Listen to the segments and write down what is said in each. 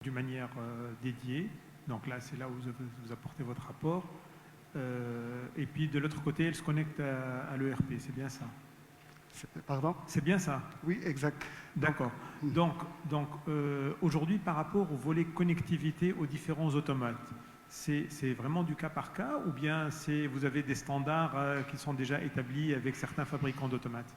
d'une manière dédiée. Donc là, c'est là où vous apportez votre rapport. Et puis de l'autre côté, elle se connecte à l'ERP, c'est bien ça? Pardon? C'est bien ça? Oui, exact. D'accord. Donc aujourd'hui, par rapport au volet connectivité aux différents automates, c'est vraiment du cas par cas ou bien vous avez des standards qui sont déjà établis avec certains fabricants d'automates?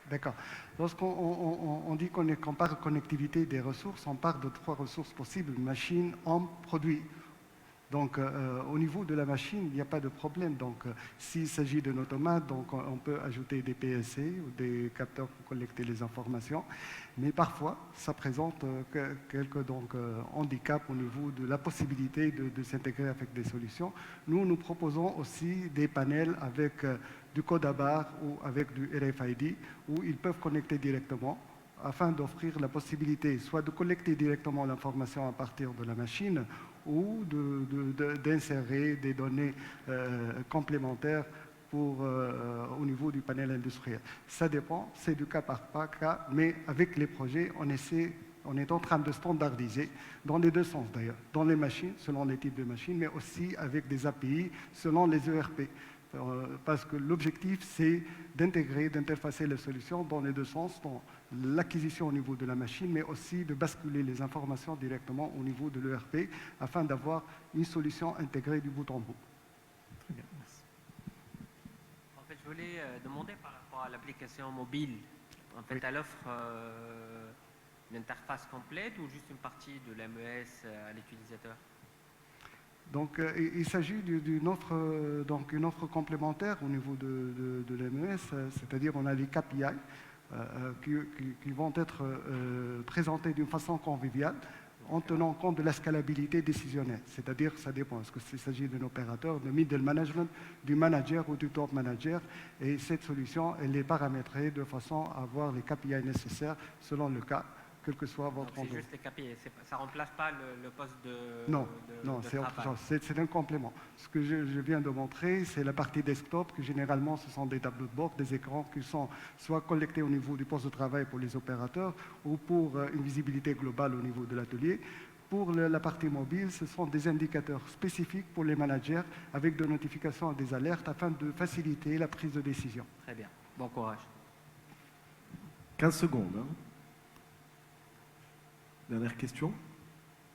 D'accord. Lorsqu'on dit qu'on parle de connectivité des ressources, on parle de 3 ressources possibles, machine, homme, produit. Donc, au niveau de la machine, il n'y a pas de problème. Donc, s'il s'agit d'un automate, donc on peut ajouter des PLC ou des capteurs pour collecter les informations. Mais parfois, ça présente quelques handicaps au niveau de la possibilité de s'intégrer avec des solutions. Nous proposons aussi des panels avec du code à barre ou avec du RFID où ils peuvent connecter directement afin d'offrir la possibilité soit de collecter directement l'information à partir de la machine ou d'insérer des données complémentaires au niveau du panel industriel. Ça dépend, c'est du cas par cas, mais avec les projets, on est en train de standardiser dans les deux sens d'ailleurs, dans les machines, selon les types de machines, mais aussi avec des API selon les ERP. Parce que l'objectif, c'est d'intégrer, d'interfacer les solutions dans les deux sens, dans l'acquisition au niveau de la machine, mais aussi de basculer les informations directement au niveau de l'ERP afin d'avoir une solution intégrée du bout en bout. Très bien, merci. En fait, je voulais demander par rapport à l'application mobile. En fait, elle offre une interface complète ou juste une partie de l'MES à l'utilisateur? Donc, il s'agit d'une offre, une offre complémentaire au niveau de l'MES, c'est-à-dire on a les KPI qui vont être présentés d'une façon conviviale en tenant compte de la scalabilité décisionnelle. C'est-à-dire, ça dépend, est-ce qu'il s'agit d'un opérateur, de middle management, du manager ou du top manager, et cette solution, elle est paramétrée de façon à avoir les KPI nécessaires selon le cas, quel que soit votre endroit. C'est juste les KPI, ça ne remplace pas le poste de Non, de c'est autre travail. chose, c'est un complément. Ce que je viens de montrer, c'est la partie desktop, que généralement ce sont des tableaux de bord, des écrans qui sont soit collectés au niveau du poste de travail pour les opérateurs ou pour une visibilité globale au niveau de l'atelier. Pour la partie mobile, ce sont des indicateurs spécifiques pour les managers avec des notifications et des alertes afin de faciliter la prise de décision. Très bien, bon courage. 15 secondes. Dernière question.